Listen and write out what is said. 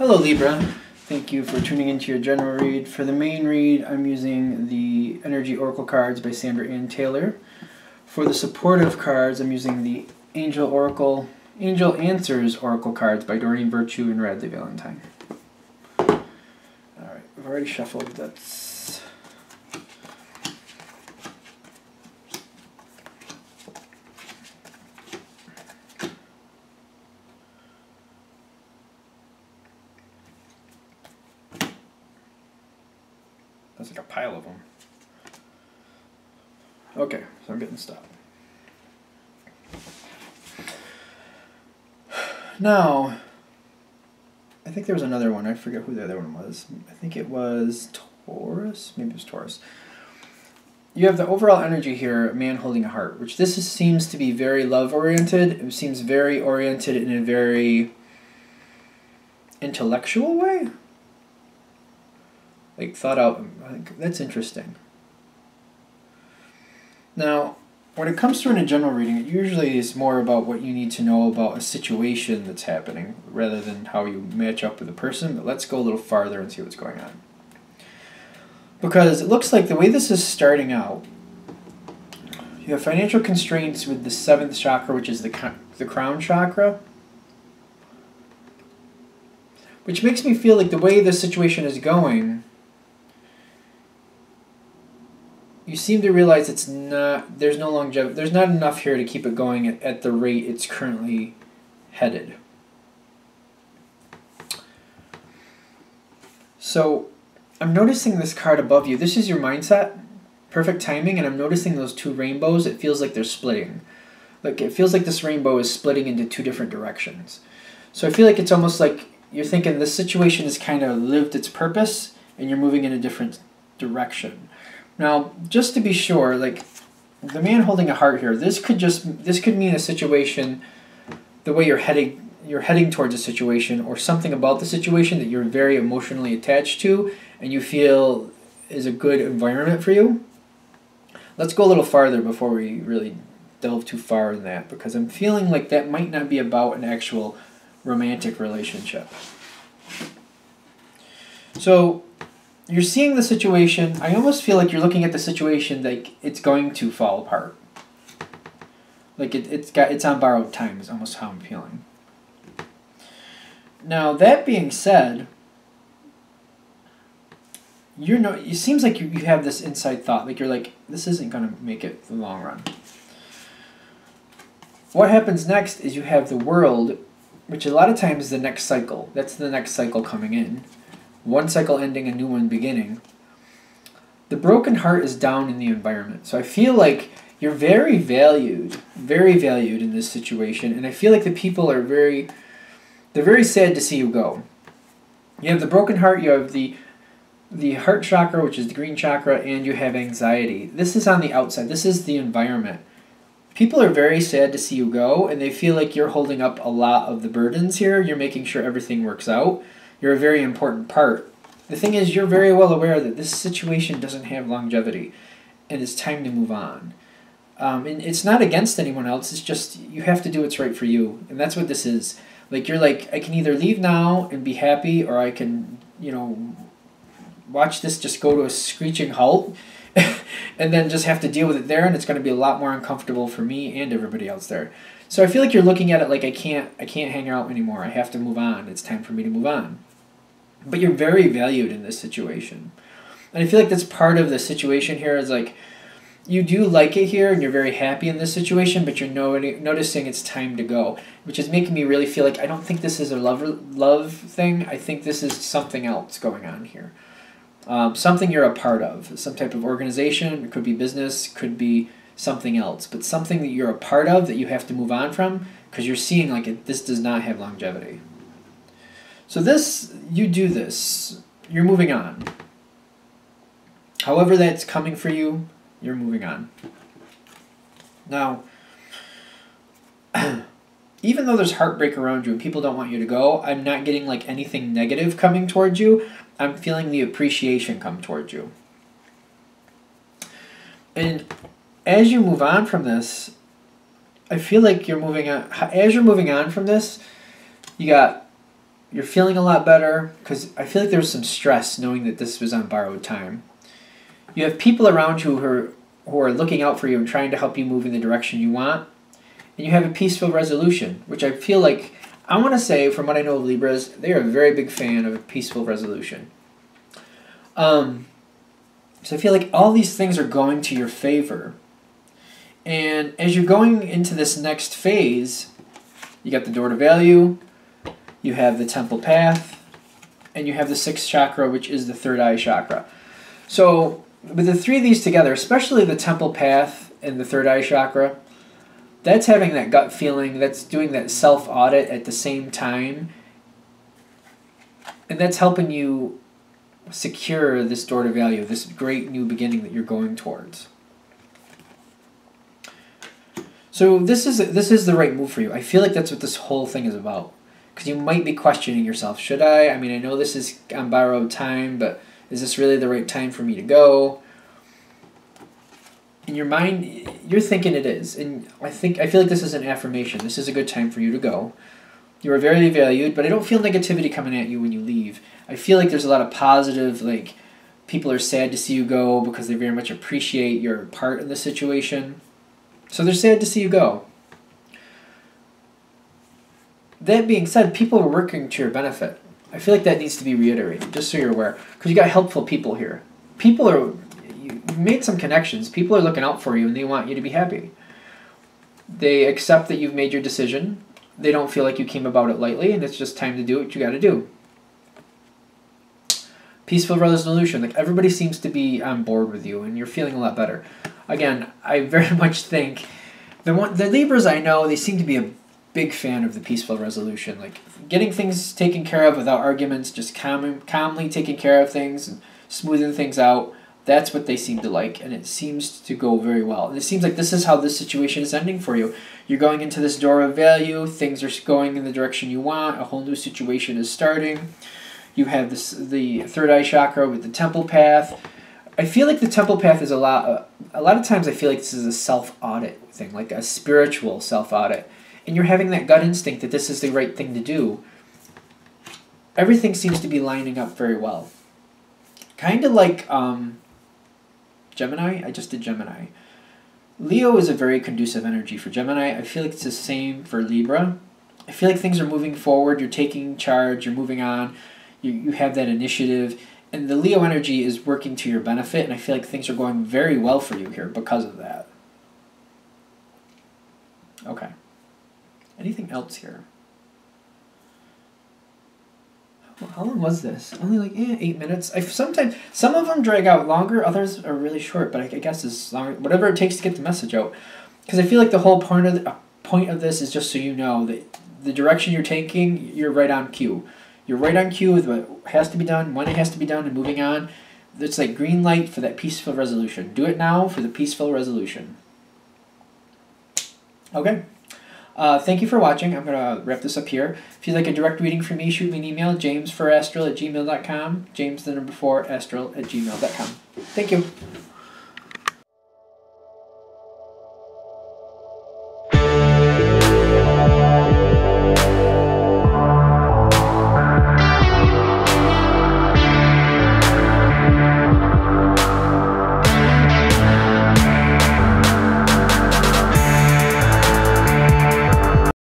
Hello Libra, thank you for tuning into your general read. For the main read, I'm using the Energy Oracle cards by Sandra Ann Taylor. For the supportive cards, I'm using the Angel Answers Oracle cards by Doreen Virtue and Radley Valentine. Alright, we've already shuffled, that's like a pile of them. Okay, so I'm getting stopped. Now, I think there was another one. I forget who the other one was. I think it was Taurus. Maybe it was Taurus. You have the overall energy here, a man holding a heart, which seems to be very love-oriented. It seems very oriented in a very intellectual way. Like thought out. Like, that's interesting. Now, when it comes to in a general reading, it usually is more about what you need to know about a situation that's happening rather than how you match up with a person. But let's go a little farther and see what's going on. Because it looks like the way this is starting out, you have financial constraints with the 7th chakra, which is the crown chakra. Which makes me feel like the way the situation is going, you seem to realize there's no longevity, there's not enough here to keep it going at the rate it's currently headed. So I'm noticing this card above you. This is your mindset, perfect timing, and I'm noticing those two rainbows. It feels like they're splitting. Like it feels like this rainbow is splitting into two different directions. So I feel like it's almost like you're thinking this situation has kind of lived its purpose and you're moving in a different direction. Now, just to be sure, like the man holding a heart here, this could mean a situation, the way you're heading towards a situation or something about the situation that you're very emotionally attached to and you feel is a good environment for you. Let's go a little farther before we really delve too far in that, because I'm feeling like that might not be about an actual romantic relationship. So you're seeing the situation. I almost feel like you're looking at the situation like it's going to fall apart. Like it's on borrowed time is almost how I'm feeling. Now that being said, it seems like you have this inside thought, like you're like, this isn't going to make it for the long run. What happens next is you have the World, which a lot of times is the next cycle. That's the next cycle coming in. One cycle ending, a new one beginning. The broken heart is down in the environment. So I feel like you're very valued in this situation. And I feel like the people are they're very sad to see you go. You have the broken heart, you have the heart chakra, which is the green chakra, and you have anxiety. This is on the outside. This is the environment. People are very sad to see you go, and they feel like you're holding up a lot of the burdens here. You're making sure everything works out. You're a very important part. The thing is, you're very well aware that this situation doesn't have longevity, and it's time to move on. And it's not against anyone else. It's just you have to do what's right for you, and that's what this is. Like you're like, I can either leave now and be happy, or I can, watch this just go to a screeching halt, and then just have to deal with it there, and it's going to be a lot more uncomfortable for me and everybody else there. So I feel like you're looking at it like I can't hang out anymore. I have to move on. It's time for me to move on. But you're very valued in this situation. And I feel like that's part of the situation here is like, you do like it here and you're very happy in this situation, but you're noticing it's time to go, which is making me really feel like I don't think this is a love thing. I think this is something else going on here. Something you're a part of, some type of organization. It could be business, could be something else, but something that you're a part of that you have to move on from because you're seeing like this does not have longevity. So you're moving on. However that's coming for you, you're moving on. Now, even though there's heartbreak around you and people don't want you to go, I'm not getting like anything negative coming towards you. I'm feeling the appreciation come towards you. And as you move on from this, I feel like you're moving on. As you're moving on from this, you got You're feeling a lot better because I feel like there was some stress knowing that this was on borrowed time. You have people around you who are looking out for you and trying to help you move in the direction you want. And you have a peaceful resolution, which I feel like, I want to say, from what I know of Libras, they are a very big fan of a peaceful resolution. So I feel like all these things are going to your favor. And as you're going into this next phase, you got the door to value, you have the temple path, and you have the sixth chakra, which is the third eye chakra. So with the three of these together, especially the temple path and the third eye chakra, that's having that gut feeling, that's doing that self-audit at the same time, and that's helping you secure this door to value, this great new beginning that you're going towards. So this is the right move for you. I feel like that's what this whole thing is about. Because you might be questioning yourself, should I? I mean, I know this is on borrowed time, but is this really the right time for me to go? In your mind, you're thinking it is. And I feel like this is an affirmation. This is a good time for you to go. You are very valued, but I don't feel negativity coming at you when you leave. I feel like there's a lot of positive, like, people are sad to see you go because they very much appreciate your part in the situation. So they're sad to see you go. That being said, people are working to your benefit. I feel like that needs to be reiterated, just so you're aware. Because you got helpful people here. You've made some connections. People are looking out for you and they want you to be happy. They accept that you've made your decision. They don't feel like you came about it lightly and it's just time to do what you got to do. Peaceful resolution. Like, everybody seems to be on board with you and you're feeling a lot better. Again, I very much think the Libras I know, they seem to be a big fan of the peaceful resolution, like getting things taken care of without arguments, just calmly taking care of things and smoothing things out. That's what they seem to like, and it seems to go very well. And it seems like this is how this situation is ending for you. You're going into this door of value, things are going in the direction you want, a whole new situation is starting. You have the third eye chakra with the temple path. I feel like the temple path is a lot of times I feel like this is a self-audit thing, like a spiritual self-audit. And you're having that gut instinct that this is the right thing to do. Everything seems to be lining up very well. Kind of like Gemini. I just did Gemini. Leo is a very conducive energy for Gemini. I feel like it's the same for Libra. I feel like things are moving forward. You're taking charge. You're moving on. You have that initiative. And the Leo energy is working to your benefit. And I feel like things are going very well for you here because of that. Okay. Anything else here? How long was this? Only like 8 minutes. Sometimes some of them drag out longer, others are really short. But I guess as long, whatever it takes to get the message out. Because I feel like the whole point of this is just so you know that the direction you're taking, you're right on cue. You're right on cue with what has to be done, when it has to be done, and moving on. It's like green light for that peaceful resolution. Do it now for the peaceful resolution. Okay. Thank you for watching. I'm going to wrap this up here. If you'd like a direct reading from me, shoot me an email, jamesforastral@gmail.com, james4astral@gmail.com. Thank you.